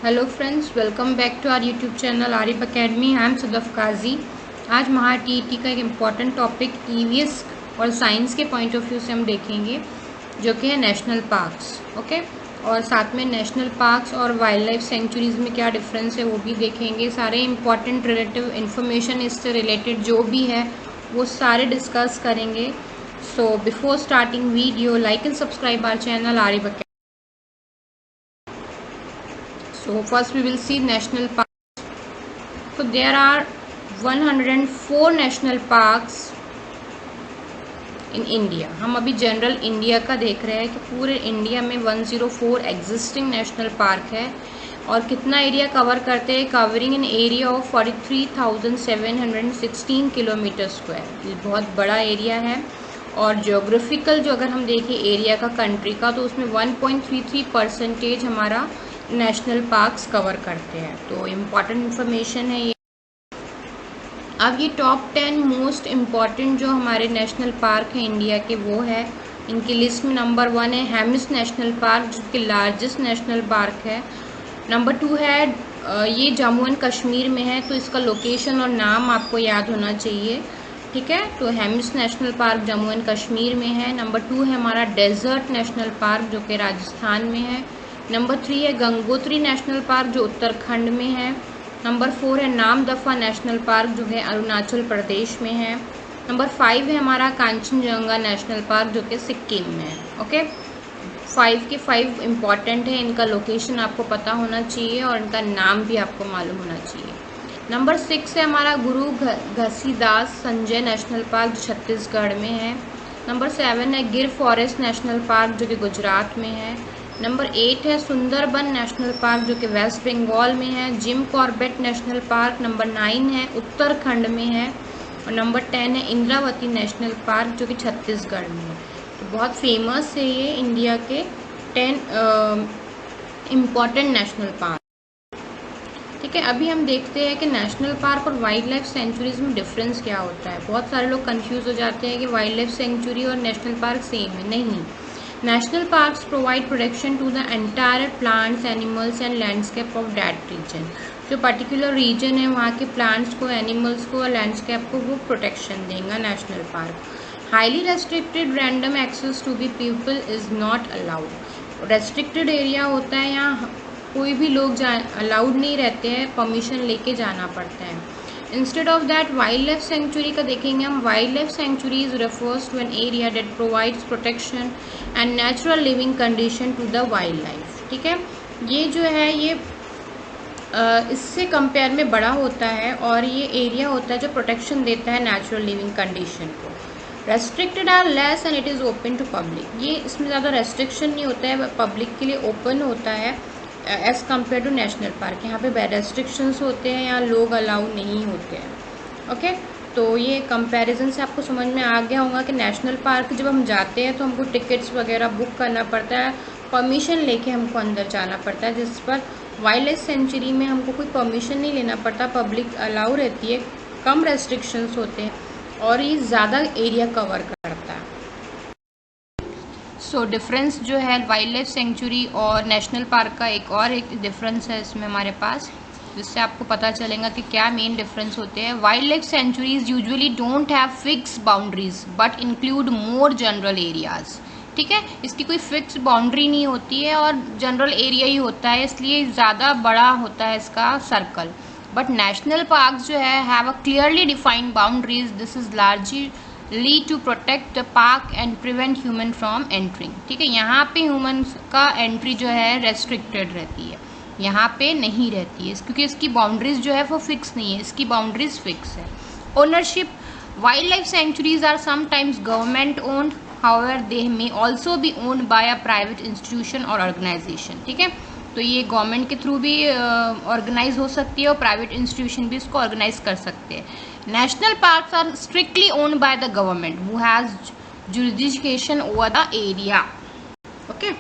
Hello friends, welcome back to our YouTube channel Arif academy. I am Sadaf Kazi. आज Maha TET का एक important topic EVS और science के point of view से हम देखेंगे, जो कि है नेशनल पार्क्स। ओके, और साथ में नेशनल पार्क्स और वाइल्ड लाइफ सेंचुरीज़ में क्या डिफरेंस है वो भी देखेंगे। सारे इम्पॉर्टेंट रिलेटिव इन्फॉर्मेशन इससे रिलेटेड जो भी है वो सारे डिस्कस करेंगे। So before starting video, like and subscribe our channel Arif academy. So first we will see national parks. So there are 104 national parks in India. हम अभी जनरल इंडिया का देख रहे हैं कि पूरे इंडिया में 104 एग्जिस्टिंग नेशनल पार्क है और कितना एरिया कवर करते हैं, covering in area of 43,716 kilometre square. ये बहुत बड़ा एरिया है। और जियोग्राफिकल जो अगर हम देखें एरिया का कंट्री का, तो उसमें 1.33% हमारा नेशनल पार्क्स कवर करते हैं। तो इम्पॉर्टेंट इन्फॉर्मेशन है ये। अब ये टॉप 10 मोस्ट इम्पॉर्टेंट जो हमारे नेशनल पार्क हैं इंडिया के, वो है इनकी लिस्ट में नंबर 1 है हेमिस नेशनल पार्क, जो कि लार्जेस्ट नेशनल पार्क है। नंबर 2 है ये जम्मू एंड कश्मीर में है, तो इसका लोकेशन और नाम आपको याद होना चाहिए, ठीक है। तो Hemis national park Jammu and Kashmir में है। नंबर 2 है हमारा डेजर्ट नेशनल पार्क, जो कि राजस्थान में है। नंबर 3 है गंगोत्री नेशनल पार्क, जो उत्तराखंड में है। नंबर 4 है नामदफा नेशनल पार्क, जो है अरुणाचल प्रदेश में है। नंबर 5 है हमारा कांचनजंगा नेशनल पार्क, जो कि सिक्किम में है। ओके, 5 के 5 इम्पॉर्टेंट है। इनका लोकेशन आपको पता होना चाहिए और इनका नाम भी आपको मालूम होना चाहिए। नंबर 6 है हमारा गुरु घसीदास संजय नेशनल पार्क, जो छत्तीसगढ़ में है। नंबर 7 है गिर फॉरेस्ट नेशनल पार्क, जो कि गुजरात में है। नंबर 8 है सुंदरबन नेशनल पार्क, जो कि वेस्ट बंगाल में है। Jim Corbett national park number 9 है, उत्तराखंड में है। और नंबर 10 है इंद्रावती नेशनल पार्क, जो कि छत्तीसगढ़ में है। तो बहुत फेमस है ये इंडिया के 10 इम्पॉर्टेंट नेशनल पार्क, ठीक है। अभी हम देखते हैं कि नेशनल पार्क और वाइल्ड लाइफ सेंचुरीज में डिफरेंस क्या होता है। बहुत सारे लोग कंफ्यूज हो जाते हैं कि वाइल्ड लाइफ सेंचुरी और नेशनल पार्क सेम है। नहीं, National parks provide protection to the entire plants, animals and landscape of that region. जो particular region है वहाँ के plants को, animals को और landscape को वो protection देगा national park. Highly restricted random access to the people is not allowed. Restricted area होता है, यहाँ कोई भी लोग अलाउड नहीं रहते हैं, परमिशन लेके जाना पड़ता है। Instead of that wild life sanctuary का देखेंगे हम। Wild life sanctuaries refers to an area that provides protection and natural living condition to the wildlife, ठीक है। ये जो है ये इससे कंपेयर में बड़ा होता है और ये एरिया होता है जो प्रोटेक्शन देता है नेचुरल लिविंग कंडीशन को। Restricted are less and it is open to public. ये इसमें ज़्यादा रेस्ट्रिक्शन नहीं होता है, पब्लिक के लिए ओपन होता है as compare to national park. यहाँ पे रेस्ट्रिक्शंस होते हैं, यहाँ लोग अलाउ नहीं होते हैं। ओके, तो ये कंपैरिजन से आपको समझ में आ गया होगा कि नेशनल पार्क जब हम जाते हैं तो हमको टिकट्स वगैरह बुक करना पड़ता है, परमिशन लेके हमको अंदर जाना पड़ता है, जिस पर वाइल्ड लाइफ सेंचुरी में हमको कोई परमिशन नहीं लेना पड़ता, पब्लिक अलाउ रहती है, कम रेस्ट्रिक्शंस होते हैं और ये ज़्यादा एरिया कवर करता है। सो डिफरेंस जो है वाइल्ड लाइफ सेंचुरी और नेशनल पार्क का, एक डिफरेंस है इसमें हमारे पास, जिससे आपको पता चलेगा कि क्या मेन डिफरेंस होते हैं। Wild life sanctuaries usually don't have fix boundaries but include more general areas, ठीक है। इसकी कोई फिक्स बाउंड्री नहीं होती है और जनरल एरिया ही होता है, इसलिए ज़्यादा बड़ा होता है इसका सर्कल। बट नेशनल पार्क जो है have a clearly defined boundaries. This is largely to protect the park and prevent human from entering, ठीक है। यहाँ पे ह्यूमन का एंट्री जो है रेस्ट्रिक्टेड रहती है, यहाँ पे नहीं रहती है, क्योंकि इसकी बाउंड्रीज जो है वो फिक्स नहीं है, इसकी बाउंड्रीज फिक्स है। Ownership, wild life sanctuaries are sometimes government owned, however they may also be owned by a private institution और ऑर्गेनाइजेशन, ठीक है। तो ये गवर्नमेंट के थ्रू भी ऑर्गेनाइज हो सकती है और प्राइवेट इंस्टीट्यूशन भी इसको ऑर्गेनाइज कर सकते हैं। National parks are strictly owned by the government who has jurisdiction over the area. Okay,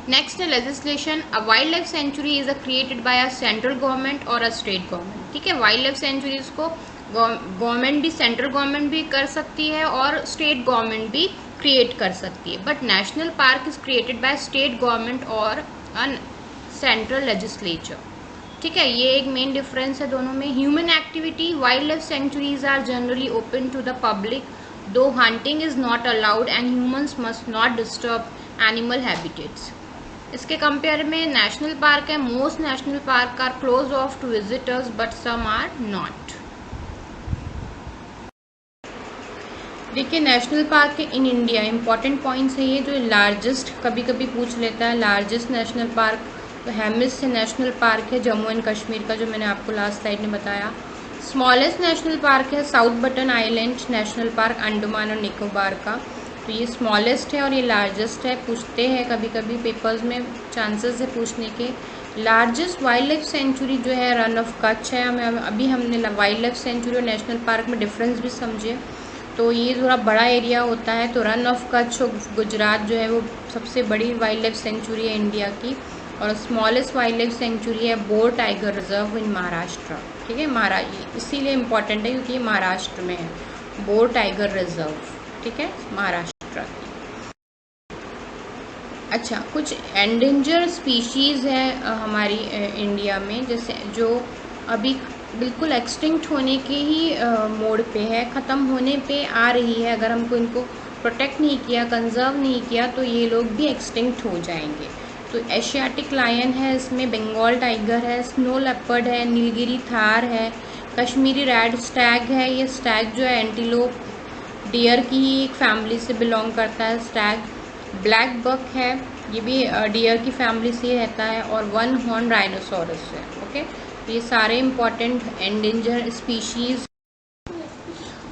next है legislation. A wild life sanctuary is created by a central government और अ स्टेट गवर्नमेंट, ठीक है। Wild life sanctuaries को government भी, central government भी कर सकती है और स्टेट गवर्नमेंट भी क्रिएट कर सकती है। But national park is created by state government और सेंट्रल लेजिस्लेचर। ठीक है, ये एक मेन डिफरेंस है दोनों में। Human activity, wild life sanctuaries are generally open to the public though hunting is not allowed and humans must not disturb animal habitats. इसके compare में नेशनल पार्क है, most national park are close off to visitors but some are not. देखिए national park के in India important points है ये, जो largest कभी कभी पूछ लेता है। लार्जेस्ट नेशनल पार्क तो हेमिस नेशनल पार्क है जम्मू एंड कश्मीर का, जो मैंने आपको लास्ट स्लाइड में बताया। स्मॉलेस्ट नेशनल पार्क है south button island national park, Andaman और निकोबार का। तो ये स्मॉलेस्ट है और ये लार्जेस्ट है, पूछते हैं कभी कभी पेपर्स में, चांसेस है पूछने के। लार्जेस्ट वाइल्ड लाइफ सेंचुरी जो है रन ऑफ कच्छ है। हमें अभी हमने वाइल्ड लाइफ सेंचुरी और नेशनल पार्क में डिफरेंस भी समझे। तो ये थोड़ा बड़ा एरिया होता है, तो रन ऑफ कच्छ गुजरात जो है वो सबसे बड़ी वाइल्ड लाइफ सेंचुरी है इंडिया की, और स्मॉलेस्ट वाइल्ड लाइफ सेंचुरी है bore tiger reserve in Maharashtra. ठीक है, महाराष्ट्र इसीलिए इम्पॉर्टेंट है क्योंकि ये महाराष्ट्र में है, बोर टाइगर रिजर्व। ठीक है, महाराष्ट्र। अच्छा, कुछ एंडेंजर स्पीशीज़ है हमारी इंडिया में, जैसे जो अभी बिल्कुल एक्सटिंक्ट होने के ही मोड पे है, ख़त्म होने पे आ रही है। अगर हमको इनको प्रोटेक्ट नहीं किया, कंजर्व नहीं किया, तो ये लोग भी एक्सटिंक्ट हो जाएंगे। तो एशियाटिक लायन है, इसमें बंगाल टाइगर है, स्नो लेपर्ड है, नीलगिरी थार है, कश्मीरी रेड स्टैग है। ये स्टैग जो है एंटीलोप डियर की ही एक फैमिली से बिलोंग करता है स्टैग। ब्लैक बक है, ये भी डियर की फैमिली से रहता है, और वन हॉर्न राइनोसोरस है। ओके, तो ये सारे इम्पॉर्टेंट एंडेंजर स्पीशीज़।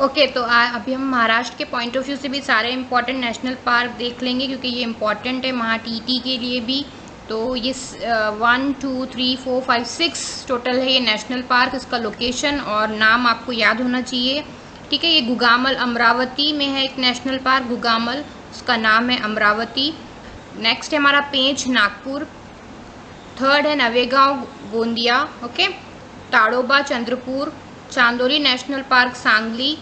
ओके, तो अभी हम महाराष्ट्र के पॉइंट ऑफ व्यू से भी सारे इम्पॉर्टेंट नेशनल पार्क देख लेंगे, क्योंकि ये इम्पॉर्टेंट है महा टीटी के लिए भी। तो ये 1 2 3 4 5 6 टोटल है ये नेशनल पार्क। इसका लोकेशन और नाम आपको याद होना चाहिए। ठीक है, ये गुगामल अमरावती में है एक नेशनल पार्क, गुगामल, उसका नाम है अमरावती। नेक्स्ट है हमारा पेंच नागपुर। थर्ड है Navegaon Gondia. Okay, Tadoba Chandrapur, Chandoli national park Sangli,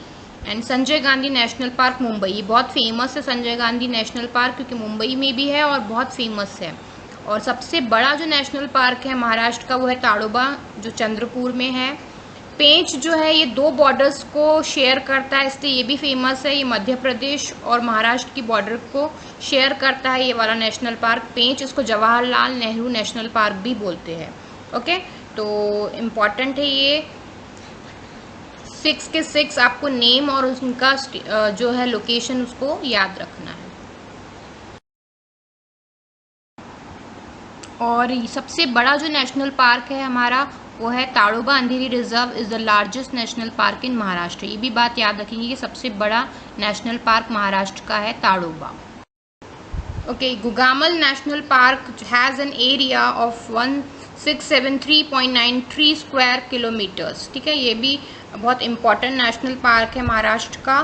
and Sanjay Gandhi national park Mumbai. ये बहुत फेमस है संजय गांधी नेशनल पार्क, क्योंकि मुंबई में भी है और बहुत फेमस है। और सबसे बड़ा जो नेशनल पार्क है महाराष्ट्र का वो है ताड़ोबा, जो चंद्रपुर में है। पेंच जो है ये 2 बॉर्डर्स को शेयर करता है, इसलिए ये भी फेमस है। ये मध्य प्रदेश और महाराष्ट्र की बॉर्डर को शेयर करता है ये वाला नेशनल पार्क पेंच। इसको जवाहरलाल नेहरू नेशनल पार्क भी बोलते हैं। ओके, तो इम्पॉर्टेंट है ये 6 के 6 आपको नेम और उनका जो है लोकेशन उसको याद रखना है। और सबसे बड़ा जो नेशनल पार्क है हमारा वो है Tadoba Andhari reserve is the largest national park in Maharashtra. ये भी बात याद रखेंगे कि सबसे बड़ा नेशनल पार्क महाराष्ट्र का है Tadoba. Okay, Gugamal national park has an area of 1673.93 square kilometres. ठीक है, ये भी बहुत इंपॉर्टेंट नेशनल पार्क है महाराष्ट्र का।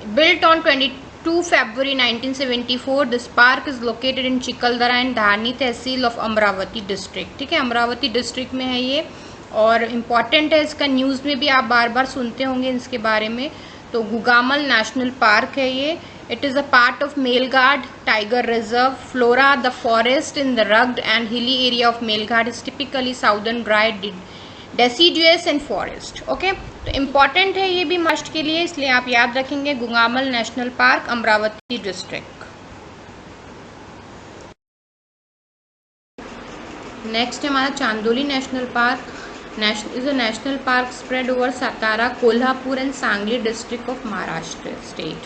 Built on 22 February 1974, this park is located in Chikhaldara and Dharni tehsil of Amravati district. ठीक है, अमरावती डिस्ट्रिक्ट में है ये, और इम्पॉर्टेंट है। इसका न्यूज़ में भी आप बार बार सुनते होंगे इसके बारे में। तो गुगामल नेशनल पार्क है ये। It is a part of Melghat tiger reserve. Flora the forest in the rugged and hilly area of Melghat is typically southern dry deciduous and forest. Okay, तो इम्पॉर्टेंट है ये भी महाराष्ट्र के लिए, इसलिए आप याद रखेंगे Gugamal national park Amravati district. Next है हमारा Chandoli national park. Is a national park spread over Satara, Kolhapur and Sangli district of Maharashtra state.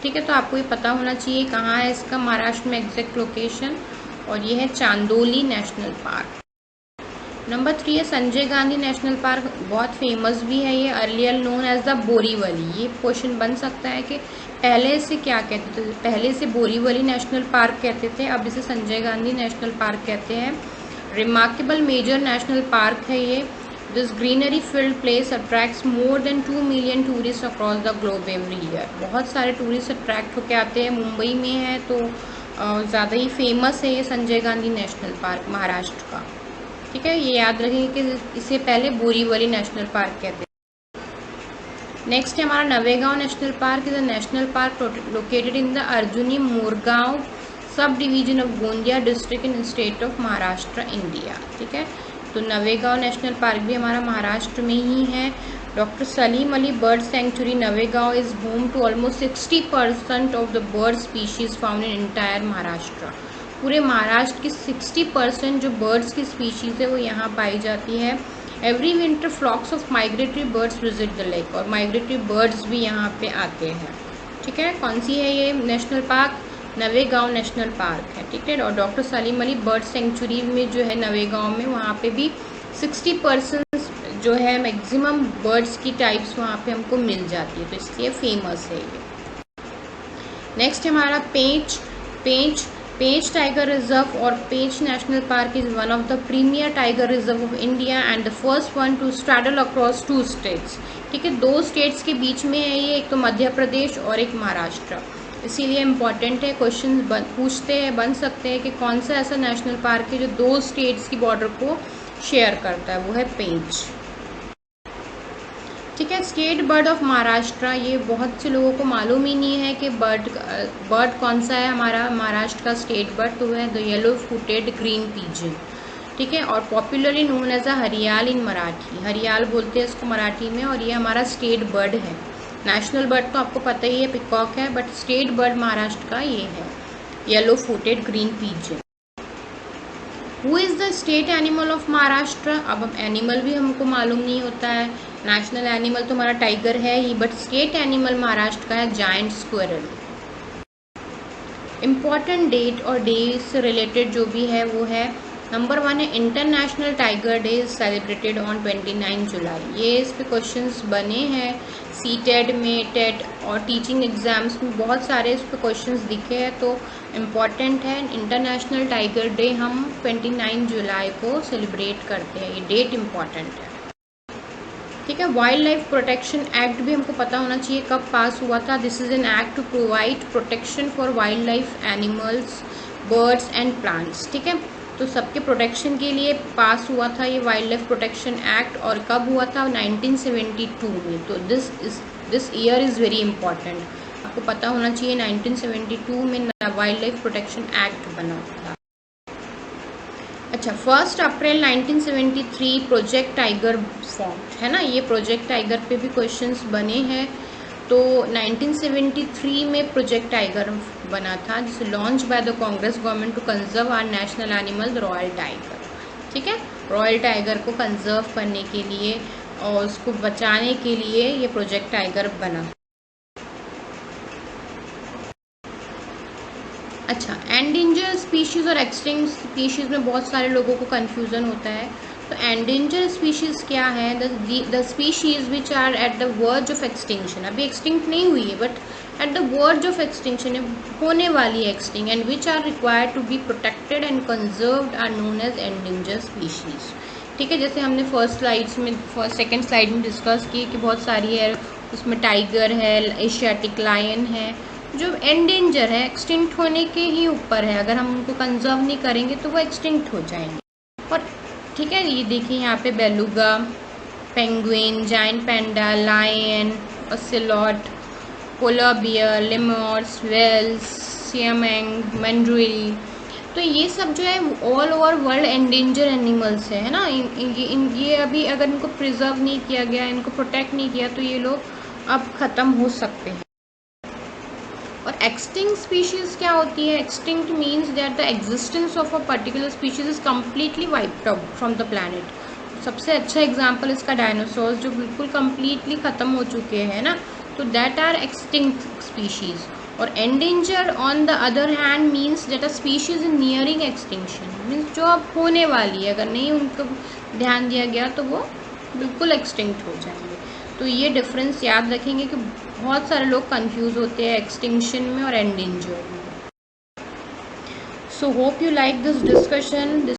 ठीक है, तो आपको ये पता होना चाहिए कहाँ है इसका महाराष्ट्र में एग्जैक्ट लोकेशन, और ये है चांदोली नेशनल पार्क। नंबर 3 है संजय गांधी नेशनल पार्क, बहुत फेमस भी है ये, earlier known as the Borivali. ये क्वेश्चन बन सकता है कि पहले से क्या कहते थे, पहले से बोरीवली नेशनल पार्क कहते थे, अब इसे संजय गांधी नेशनल पार्क कहते हैं। रिमार्केबल मेजर नेशनल पार्क है ये। This greenery field place attracts more than 2 million tourist across the globe every year. बहुत सारे टूरिस्ट अट्रैक्ट होकर आते हैं, मुंबई में है तो ज़्यादा ही फेमस है ये संजय गांधी नेशनल पार्क महाराष्ट्र का। ठीक है, ये याद रखेंगे कि इसे पहले बोरीवली नेशनल पार्क कहते हैं। नेक्स्ट है हमारा Navegaon national park. Is a national park located in the Arjuni Morgaon sub division of Gondia district in state of Maharashtra, India. ठीक है, तो नवेगांव नेशनल पार्क भी हमारा महाराष्ट्र में ही है। Doctor Salim Ali bird sanctuary Navegaon is home to almost 60% of the bird species found in entire Maharashtra. पूरे महाराष्ट्र की 60% जो बर्ड्स की स्पीशीज़ है वो यहाँ पाई जाती है। Every winter flocks of migratory birds visit the lake, और माइग्रेटरी बर्ड्स भी यहाँ पे आते हैं। ठीक है, कौन सी है ये national park? Navegaon national park है। ठीक है, और doctor Salim Ali bird century में जो है नवेगांव में, वहाँ पे भी 60% जो है मैक्सिमम बर्ड्स की टाइप्स वहाँ पे हमको मिल जाती है, तो इसलिए फेमस है ये। नेक्स्ट हमारा पेंच टाइगर रिजर्व और Pench national park is one of the premier tiger reserve of India and the first one to straddle across 2 states. ठीक है, 2 स्टेट्स के बीच में है ये, एक तो मध्य प्रदेश और एक महाराष्ट्र, इसीलिए इम्पॉर्टेंट है। क्वेश्चन पूछते हैं, बन सकते हैं कि कौन सा ऐसा नेशनल पार्क है जो 2 स्टेट्स की बॉर्डर को शेयर करता है, वो है पेंच। ठीक है, स्टेट बर्ड ऑफ महाराष्ट्र, ये बहुत से लोगों को मालूम ही नहीं है कि बर्ड कौन सा है हमारा महाराष्ट्र का स्टेट बर्ड, तो है the yellow footed green pigeon. ठीक है, और पॉपुलरली नोन एज अ हरियाल इन मराठी, हरियाल बोलते हैं इसको मराठी में, और ये हमारा स्टेट बर्ड है। नेशनल बर्ड तो आपको पता ही है पिकॉक है, बट स्टेट बर्ड महाराष्ट्र का ये है yellow footed green pigeon. Who is the state animal of Maharashtra? अब एनिमल भी हमको मालूम नहीं होता है। नेशनल एनिमल तो हमारा टाइगर है ही, बट स्टेट एनिमल महाराष्ट्र का है जायंट स्क्विरल। इम्पॉर्टेंट डेट और डे से रिलेटेड जो भी है वो है, नंबर 1 है international tiger day celebrated on 29 जुलाई। ये इस पे क्वेश्चंस बने हैं सीटेड में, टेट और टीचिंग एग्जाम्स में बहुत सारे इस पे क्वेश्चंस दिखे हैं, तो इम्पॉर्टेंट है। इंटरनेशनल टाइगर डे हम 29 जुलाई को सेलिब्रेट करते हैं, ये डेट इम्पॉर्टेंट है। ठीक है, वाइल्ड लाइफ प्रोटेक्शन एक्ट भी हमको पता होना चाहिए कब पास हुआ था। This is an act to provide protection for wildlife animals, birds and plants. ठीक है, तो सबके प्रोटेक्शन के लिए पास हुआ था ये वाइल्ड लाइफ प्रोटेक्शन एक्ट, और कब हुआ था? 1972 में। तो this year is very important, आपको पता होना चाहिए 1972 में वाइल्ड लाइफ प्रोटेक्शन एक्ट बना था। अच्छा, 1 अप्रैल 1973 प्रोजेक्ट टाइगर फॉर्म है ना, ये प्रोजेक्ट टाइगर पे भी क्वेश्चंस बने हैं। तो 1973 में प्रोजेक्ट टाइगर बना था, जिसे launch by the Congress government to conserve our national animal the royal tiger. ठीक है, रॉयल टाइगर को कंजर्व करने के लिए और उसको बचाने के लिए ये प्रोजेक्ट टाइगर बना। अच्छा, एंडेंजर स्पीशीज़ और एक्सटिंक्ट स्पीशीज़ में बहुत सारे लोगों को कन्फ्यूज़न होता है। तो एंडेंजर स्पीशीज़ क्या है? The species which are at the verge of extinction, अभी एक्सटिंक्ट नहीं हुई है but at the verge of extinction, होने वाली है extinct, and which are required to be protected and conserved are known as endanger species. ठीक है, जैसे हमने सेकेंड स्लाइड में डिस्कस की कि बहुत सारी है, उसमें टाइगर है, एशियाटिक लायन है, जो एंडेंजर है, एक्सटिंक्ट होने के ही ऊपर है। अगर हम उनको कंजर्व नहीं करेंगे तो वो एक्सटिंक्ट हो जाएंगे। और ठीक है, ये देखिए यहाँ पे beluga, penguin, giant panda, lion, ocelot, polar bear, lemurs, whales, siamang, mandrill, तो ये सब जो है all over world endanger animals है ना। ये अभी अगर इनको प्रिजर्व नहीं किया गया, इनको प्रोटेक्ट नहीं किया, तो ये लोग अब ख़त्म हो सकते हैं। और एक्सटिंक्ट स्पीशीज़ क्या होती है? Extinct means that the existence of a particular species is completely wiped out from the planet. सबसे अच्छा एग्जांपल इसका डायनासोर्स, जो बिल्कुल कम्प्लीटली ख़त्म हो चुके हैं ना, तो दैट आर एक्सटिंक्ट स्पीशीज़। और endanger on the other hand means that a species in nearing extinction, means जो अब होने वाली है, अगर नहीं उनको ध्यान दिया गया तो वो बिल्कुल एक्सटिंक्ट हो जाएंगे। तो ये डिफरेंस याद रखेंगे कि बहुत सारे लोग कंफ्यूज होते हैं एक्सटिंक्शन में और एंडेंजर में। So hope you like this discussion.